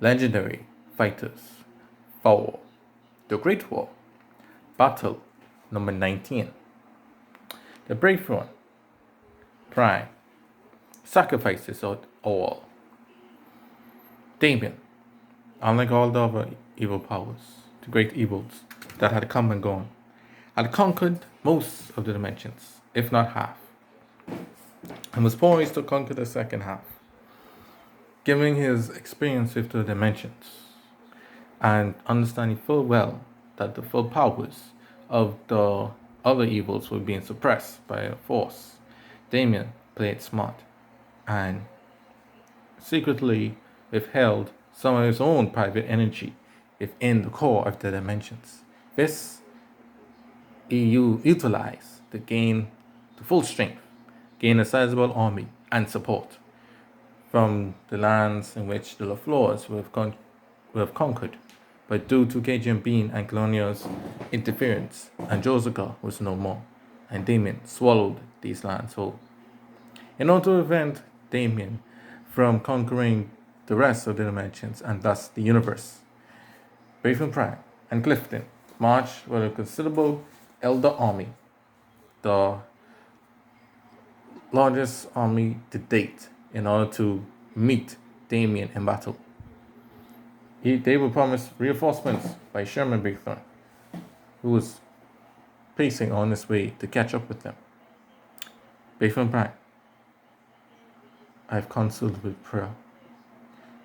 Legendary fighters for the Great War. Battle number 19. The Breakthroughron Prime sacrifices all. Damien, unlike all the other evil powers, the great evils that had come and gone, had conquered most of the dimensions, if not half, and was poised to conquer the second half, giving his experience with the dimensions and understanding full well that the full powers of the other evils were being suppressed by a force. Damien played smart and secretly withheld some of his own private energy within the core of the dimensions. This EU utilized to gain the full strength, gain a sizable army and support from the lands in which the LaFleurs would have conquered, but due to Cajun Bean and Colonial's interference, Anjosica was no more, and Damien swallowed these lands whole. In order to prevent Damien from conquering the rest of the dimensions and thus the universe, Breakthroughron Prime and Clifton marched with a considerable elder army, the largest army to date, in order to meet Damien in battle. They were promised reinforcements by Sherman Breakthroughron, who was pacing on his way to catch up with them. Breakthroughron Prime, I have consulted with prayer.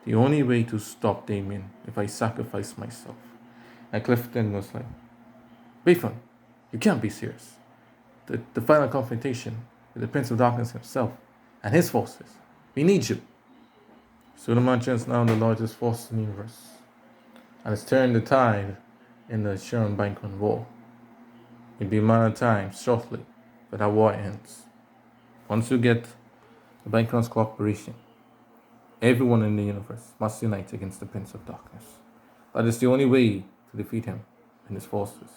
The only way to stop Damien if I sacrifice myself. And Clifton was like, Breakthroughron, you can't be serious. The final confrontation with the Prince of Darkness himself and his forces. We need you. So the Manchester is now the largest force in the universe, and it's turned the tide in the Sherman Bankron War. It'll be a matter of time shortly for that war ends. Once you get the Bankron's cooperation, everyone in the universe must unite against the Prince of Darkness. That is the only way to defeat him and his forces.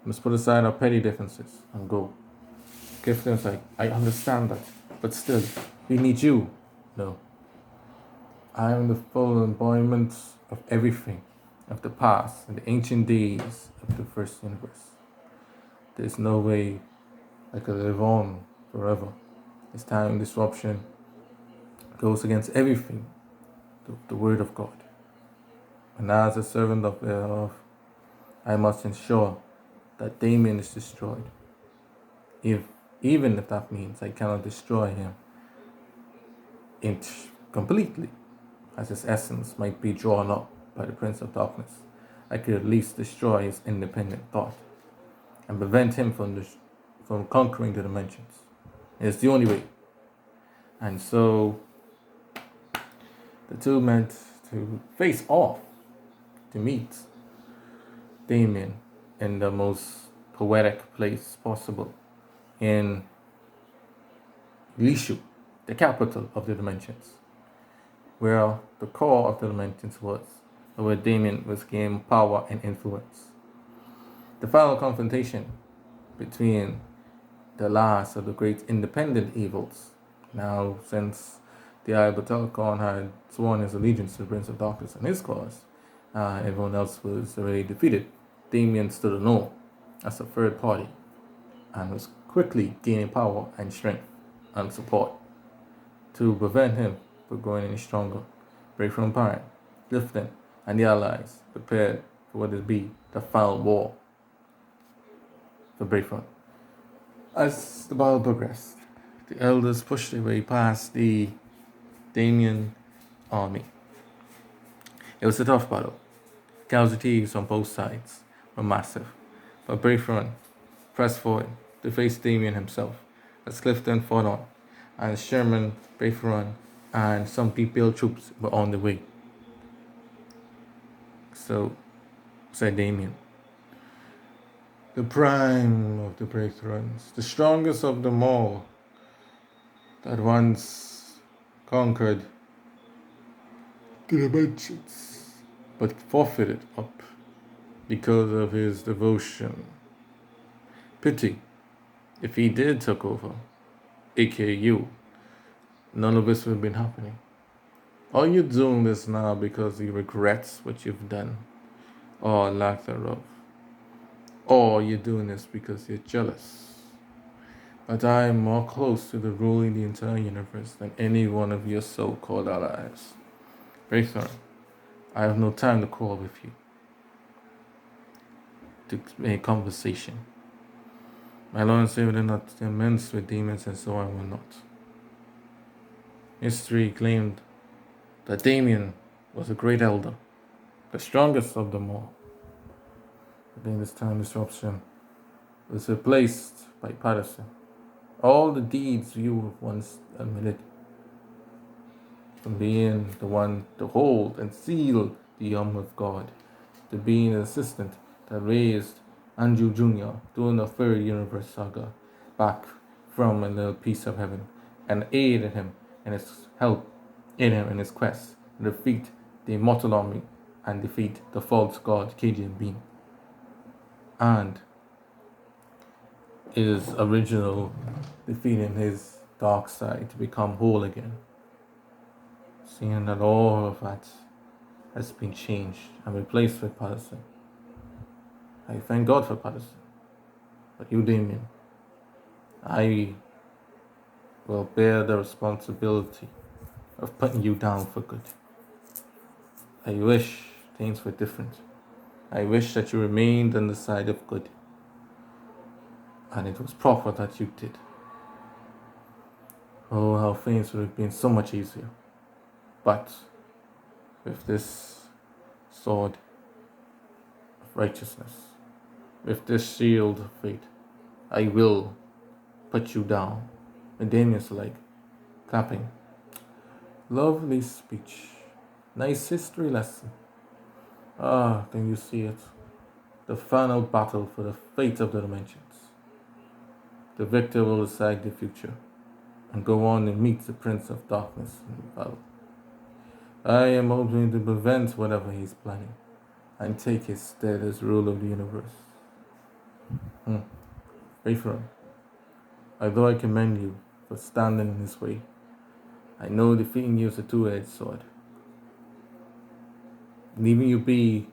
We must put aside our petty differences and go. Clifton's like, I understand that, but still, we need you. No. I am the full embodiment of everything, of the past and the ancient days of the first universe. There's no way I could live on forever. This time disruption goes against everything, the word of God. And as a servant of thereof, I must ensure that Damien is destroyed. Even if that means I cannot destroy him completely, as his essence might be drawn up by the Prince of Darkness, I could at least destroy his independent thought and prevent him from conquering the dimensions. It's the only way. And so the two met to face off to meet Damien in the most poetic place possible, in Lishu, the capital of the dimensions, where the core of the dimensions was, where Damien was gaining power and influence. The final confrontation between the last of the great independent evils, now since the Eye of Batalcon had sworn his allegiance to the Prince of Darkness and his cause, everyone else was already defeated. Damien stood alone as a third party and was quickly gaining power and strength and support to prevent him from growing any stronger. Breakthroughron Prime, Clifton, and the allies prepared for what would be the final war for Breakthroughron. As the battle progressed, the elders pushed their way past the Damien army. It was a tough battle. Casualties on both sides were massive, but Breakthroughron pressed forward to face Damien himself as Clifton fought on, and Sherman, Breakthroughron, and some PPL troops were on the way. So, said Damien, the prime of the Breakthroughruns, the strongest of them all, that once conquered the dimensions, but forfeited up because of his devotion. Pity if he did take over, aka you, none of this would have been happening. Are you doing this now because you regret what you've done or lack thereof? Or are you doing this because you're jealous? But I am more close to the ruling the entire universe than any one of your so-called allies. Breakthrough, I have no time to call with you to make conversation. My Lord and Savior did not immense with demons, and so I will not. History claimed that Damien was a great elder, the strongest of them all. But in this time disruption was replaced by Patterson. All the deeds you have once admitted, from being the one to hold and seal the of God, to being an assistant that raised Andrew Jr. during the third universe saga back from a little piece of heaven, and aided him in his help in him in his quest to defeat the immortal army and defeat the false god Cajun Bean. And his original defeating his dark side to become whole again. Seeing that all of that has been changed and replaced with Patterson. I thank God for Patterson. But you, Damien, I will bear the responsibility of putting you down for good. I wish things were different. I wish that you remained on the side of good. And it was proper that you did. Oh, how things would have been so much easier. But with this sword of righteousness, with this shield of faith, I will put you down. And Damien's like, clapping. Lovely speech. Nice history lesson. Ah, can you see it? The final battle for the fate of the dimensions. The victor will decide the future and go on and meet the Prince of Darkness in battle. I am hoping to prevent whatever he's planning and take his stead as ruler of the universe. Breakthroughron, although I commend you for standing in his way, I know defeating you is a two-edged sword. Leaving you be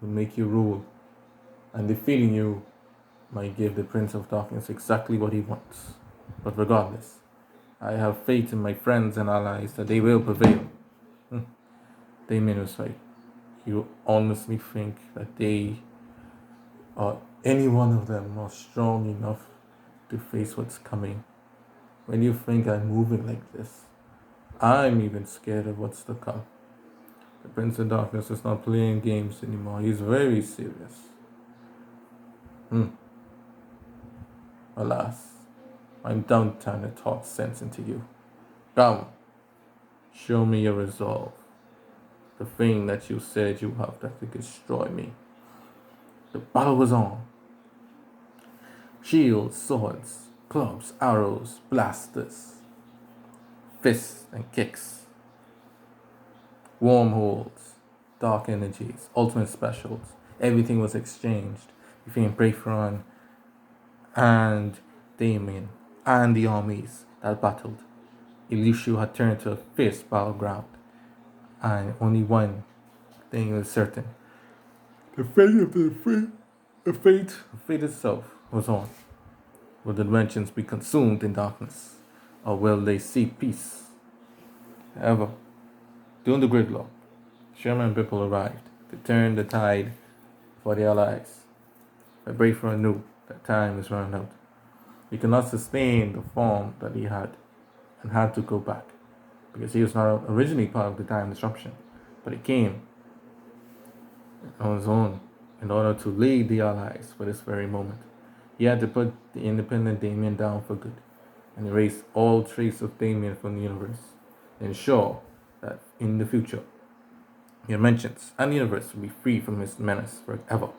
will make you rule, and defeating you might give the Prince of Darkness exactly what he wants. But regardless, I have faith in my friends and allies that they will prevail. Damien was right. You honestly think that they or any one of them are strong enough to face what's coming? When you think I'm moving like this, I'm even scared of what's to come. The Prince of Darkness is not playing games anymore. He's very serious. Alas, I'm done trying to talk sense into you. Come, show me your resolve. The thing that you said you have that could destroy me. The battle was on. Shields, swords, clubs, arrows, blasters, fists and kicks, wormholes, dark energies, ultimate specials. Everything was exchanged between Breakthroughron and Damien and the armies that battled. Elishu had turned to a fierce battleground, and only one thing was certain. The fate itself was on. Will the dimensions be consumed in darkness, or will they see peace? However, during the gridlock, Sherman and Bipple arrived to turn the tide for the Allies. But Breakthroughron knew that time was running out. He could not sustain the form that he had and had to go back, because he was not originally part of the time disruption, but he came on his own in order to lead the Allies for this very moment. He had to put the independent Damien down for good and erase all trace of Damien from the universe, and ensure that in the future, the dimensions and the universe will be free from his menace forever.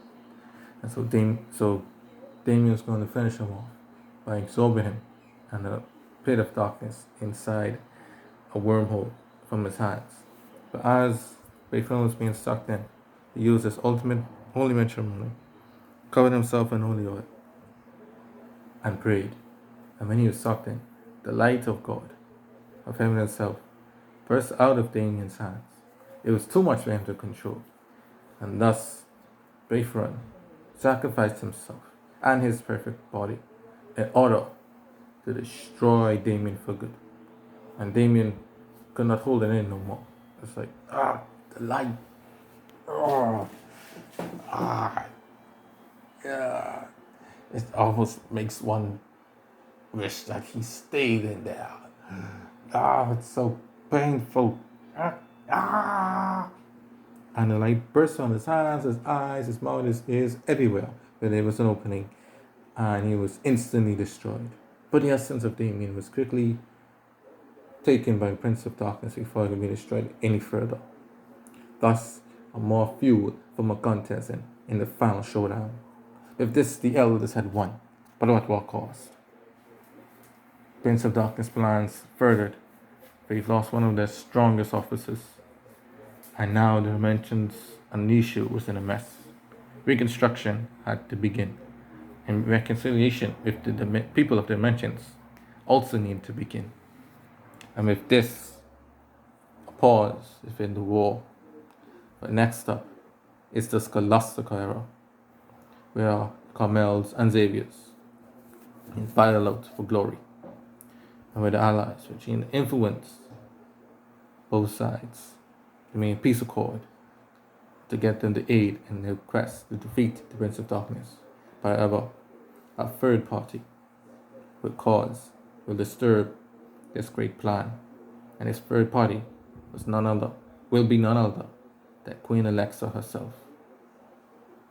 And so Damien's going to finish him off by absorbing him and a pit of darkness inside a wormhole from his hands. But as Breakthroughron was being sucked in, he used his ultimate holy matrimony, covered himself in holy oil, and prayed. And when he was sucked in, the light of God, of heaven itself, burst out of Damien's hands. It was too much for him to control, and thus Breakthroughron sacrificed himself and his perfect body in order to destroy Damien for good. And Damien could not hold it in no more. It's like, the light. Oh, yeah. It almost makes one wish that he stayed in there. It's so painful. And the light burst on his hands, his eyes, his mouth, his ears, everywhere where there was an opening. And he was instantly destroyed. But the essence of Damien was quickly taken by the Prince of Darkness before it could be destroyed any further. Thus, more fuel for more contest in the final showdown. With this, the elders had won, but at what cost? Prince of Darkness' plans furthered. They've lost one of their strongest officers, and now the dimensions Anisha was in a mess. Reconstruction had to begin, and reconciliation with the people of the dimensions also needed to begin. And with this, a pause within the war. But next up is the Scholastical era, where Carmels and Xaviers battle out for glory, and where the Allies were trying to influence both sides to make a peace accord to get them to aid in their quest to defeat the Prince of Darkness. However, a third party will disturb this great plan, and this third party will be none other than Queen Alexa herself.